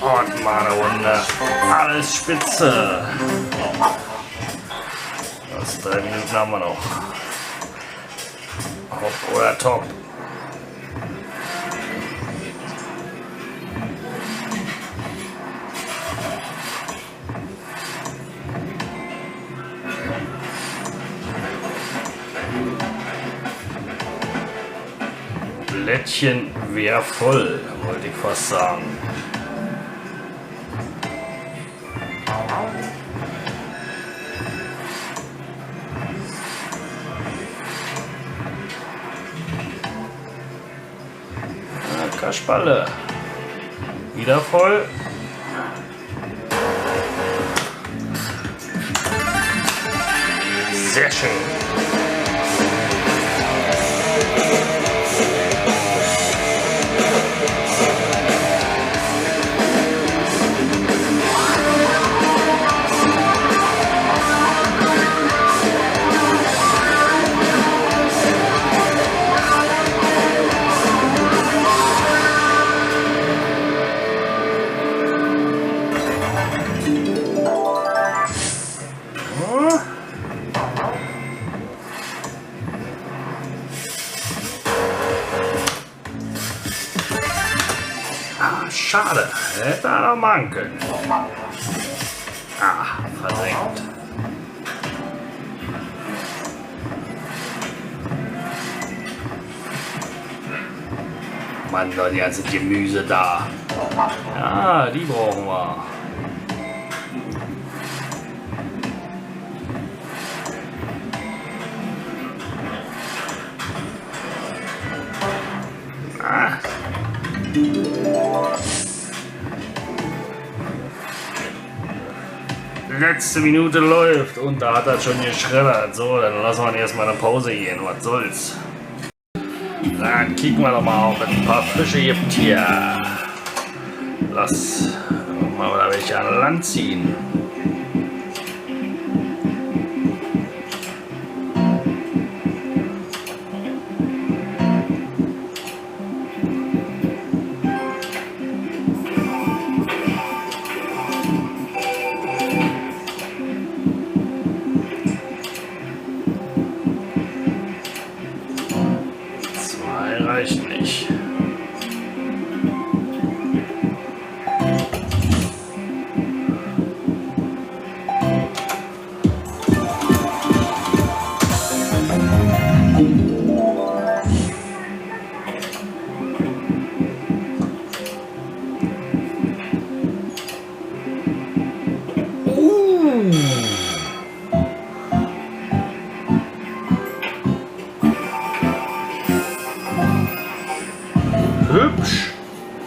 Und mal eine Runde. Alles spitze. Das 3 Minuten haben wir noch. Hopp oder top. Blättchen wäre voll, wollte ich fast sagen. Kasperle. Wieder voll. Sehr schön. Schade, hätte er noch machen können. Ah, versenkt. Mann, die ganze Gemüse da. Ja, die brauchen wir. Ah. Letzte Minute läuft und da hat er schon geschreddert. So, dann lassen wir erstmal eine Pause gehen. Was soll's? Dann kicken wir doch mal, ob es ein paar Fische gibt hier. Lass mal wieder welche an Land ziehen. Reicht nicht. Hübsch.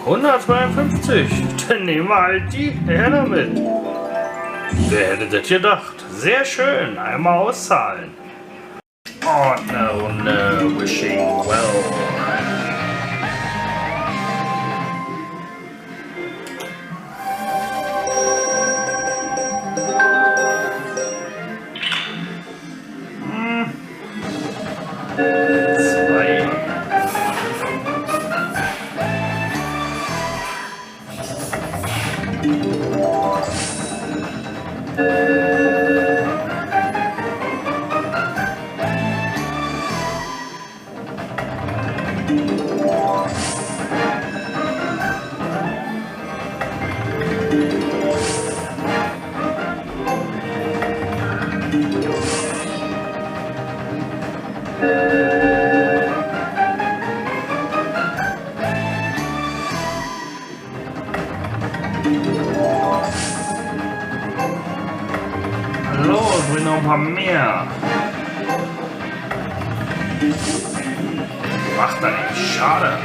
152. Dann nehmen wir halt die her damit. Wer hätte das gedacht? Sehr schön. Einmal auszahlen. Und eine Runde Wishing Well. Los, will noch ein paar mehr. Macht er nicht, schade.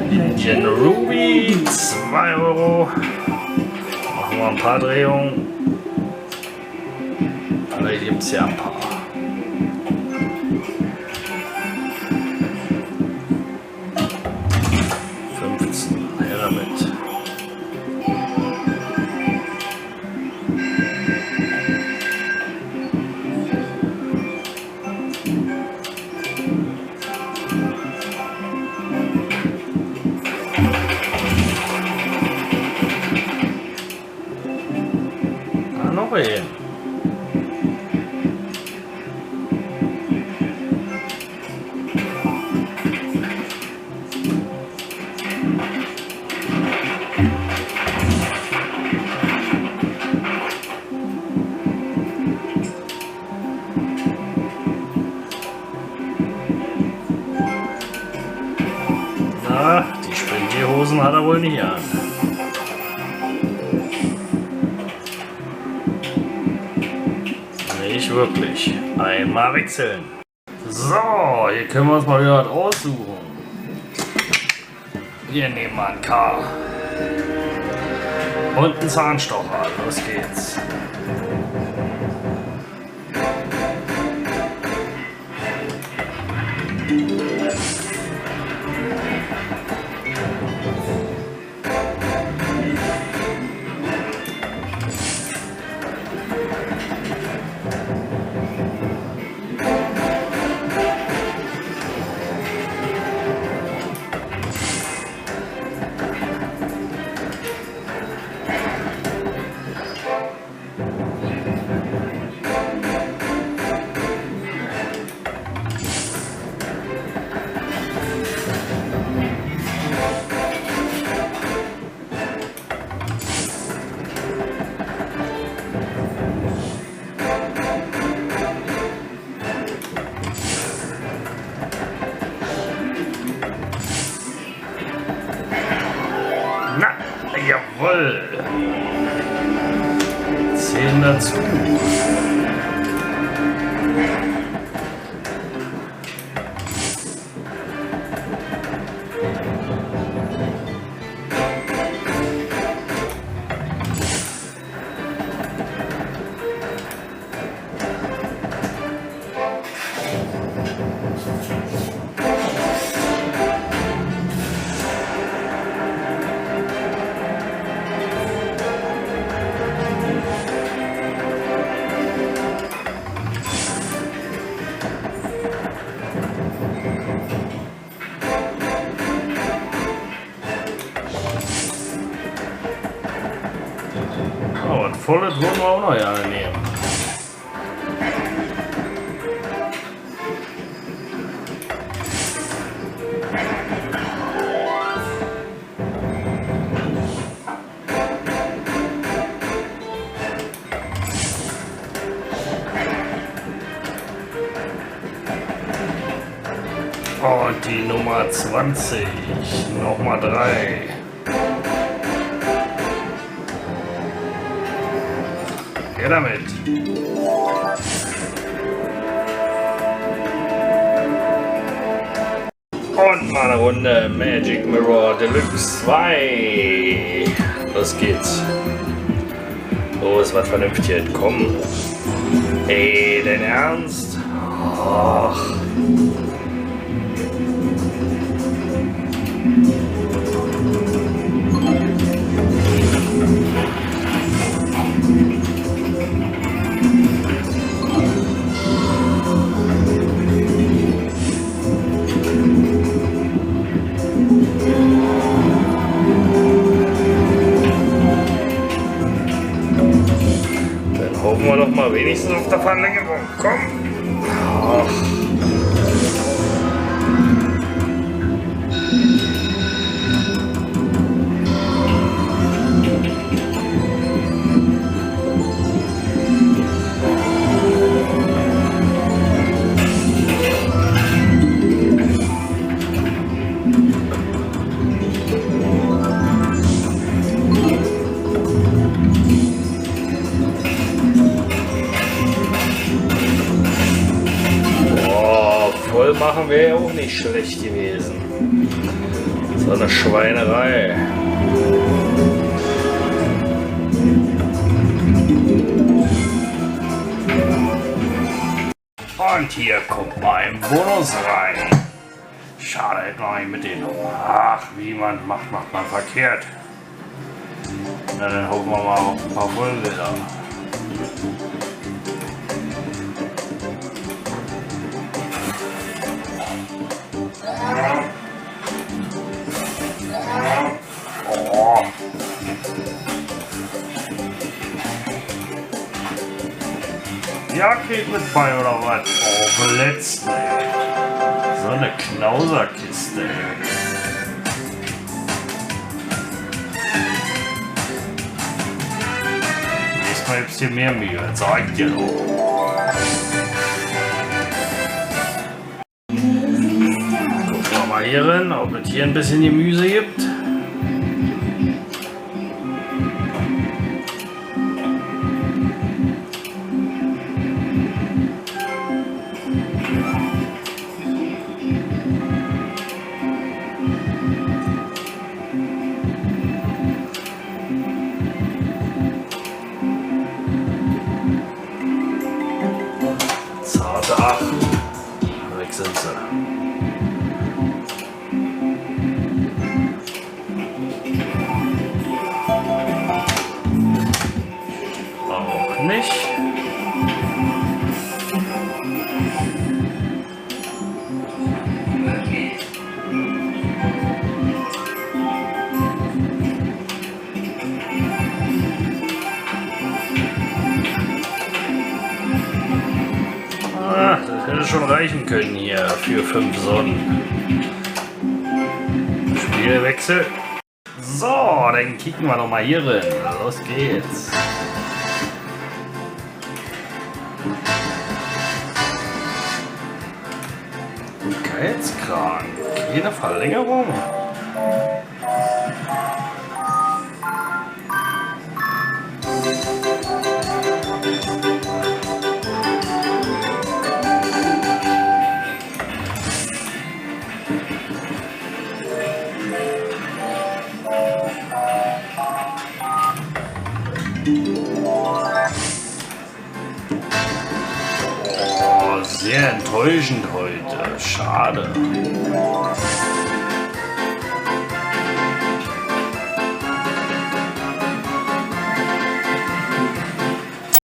Indian Ruby, 2 Euro. Machen wir ein paar Drehungen. Vielleicht gibt es ja ein paar. Her damit. Farbe hin. Na, die Springtierhosen hat er wohl nicht an. Nicht wirklich. Einmal wechseln. So, hier können wir uns mal wieder was aussuchen. Wir nehmen mal einen K. Und einen Zahnstocher. Los geht's. Na, jawohl. 10 dazu. Oh, und volles wollen wir auch noch ja nehmen. Und die Nummer 20. Nochmal 3. Her damit. Und mal eine Runde Magic Mirror Deluxe 2. Los geht's. Los, was vernünftig entkommen. Ey, denn Ernst? Och. Hoffen wir doch mal wenigstens auf der Verlängerung. Komm! Ach. Voll machen wäre ja auch nicht schlecht gewesen. So eine Schweinerei. Und hier kommt mal ein Bonus rein. Schade, hätte man nicht mit denen. Ach, wie man macht man verkehrt. Na, dann hoffen wir mal auf ein paar Vollbilder. Ja, geht mit bei oder was? Oh, beletzt, ey. So eine Knauserkiste, ey. Nächstes Mal gibt's hier mehr Mühe, zeigt dir doch. Gucken wir mal hier rein, ob es hier ein bisschen Gemüse gibt. Ach, weg sind sie. Auch nicht. Das hätte schon reichen können hier für 5 Sonnen. Spielwechsel. So, dann kicken wir doch mal hier rein. Los geht's. Geizkran. Keine Verlängerung. Oh, sehr enttäuschend heute. Schade.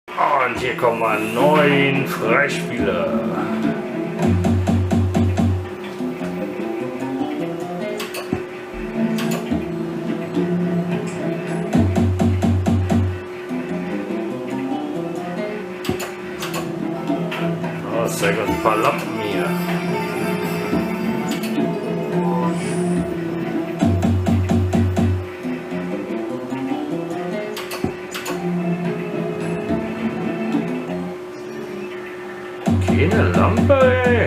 Und hier kommen wir 9 Freispieler. Zeig uns ein paar Lampen hier. Keine Lampe, ey.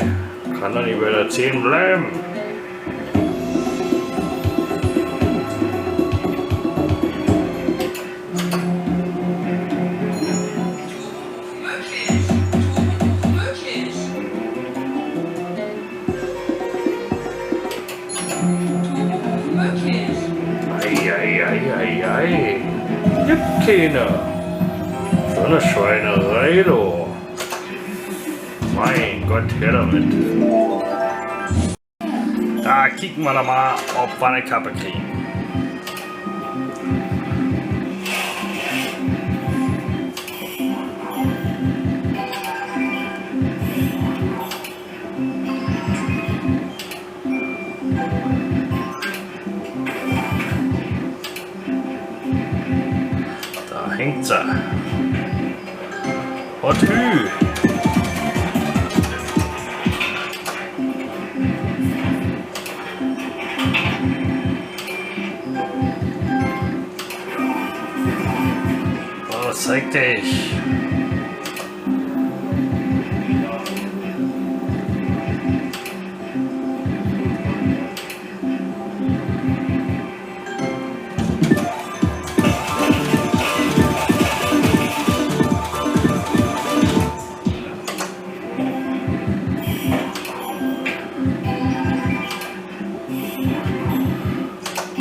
Kann doch nicht bei der 10 bleiben. Eieieiei. Gibt keine. So eine Schweinerei, du. Mein Gott, her damit. Da kicken wir doch mal, ob wir eine Kappe kriegen. Hängt sie. Und hü. Oh, zeig dich.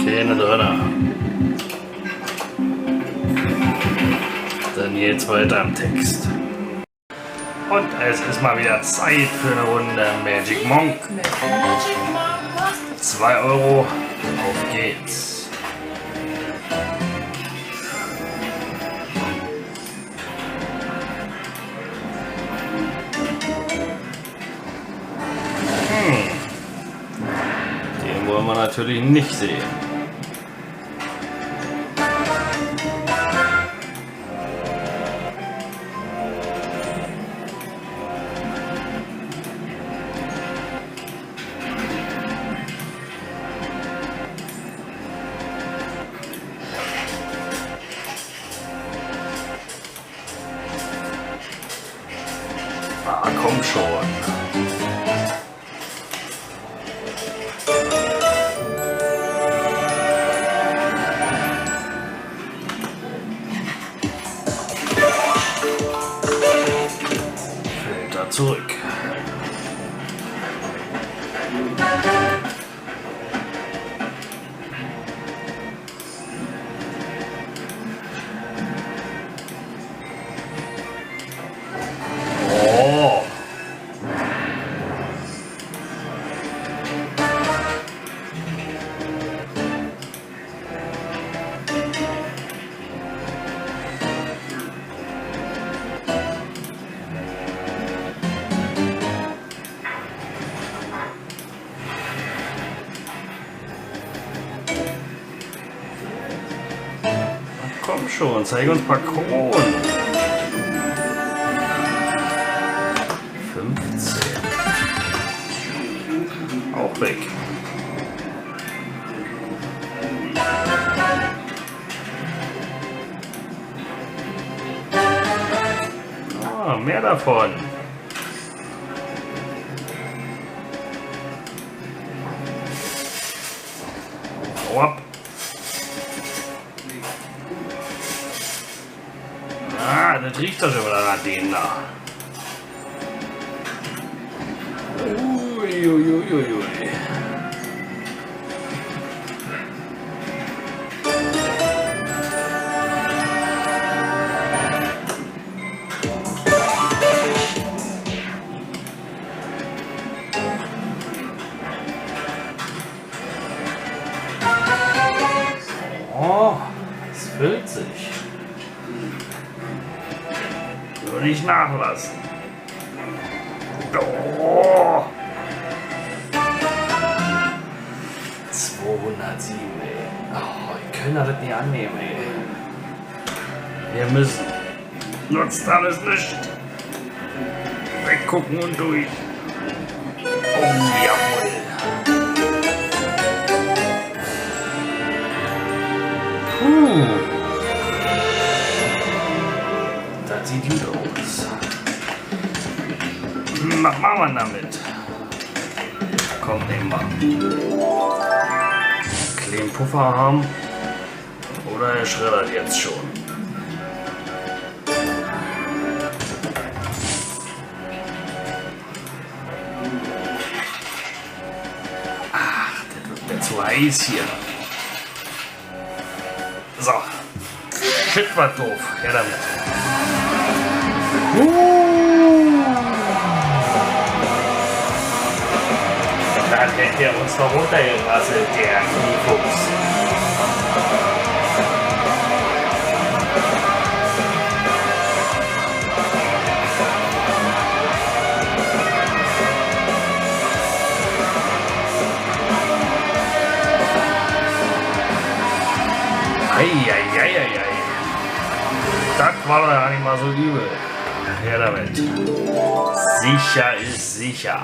Keine drinne. Dann geht's weiter am Text. Und es ist mal wieder Zeit für eine Runde Magic Monk. 2 Euro, auf geht's. Den wollen wir natürlich nicht sehen. schon. Fällt da zurück. Komm schon, zeig uns ein paar Kronen. 15. Auch weg. Ah, mehr davon. Hau ab. Ah, das riecht doch schon wieder nach denen da. Uiuiuiui. Oh, es füllt sich. Nur nicht nachlassen. Oh. 207, ey. Oh, ich kann das nicht annehmen, ey. Wir müssen. Nutzt alles nicht. Weggucken und durch. Oh, jawohl. Das sieht gut aus. Was machen wir damit? Komm, nehmen wir. Kleinen Puffer haben. Oder er schreddert jetzt schon. Ach, das wird mir zu heiß hier. So. Shit, war doof. Ja, damit. Dann hätte er uns noch runtergerasselt, der Kniefuchs. Eieieiei. Das war doch ja nicht mal so übel. Her damit. Sicher ist sicher.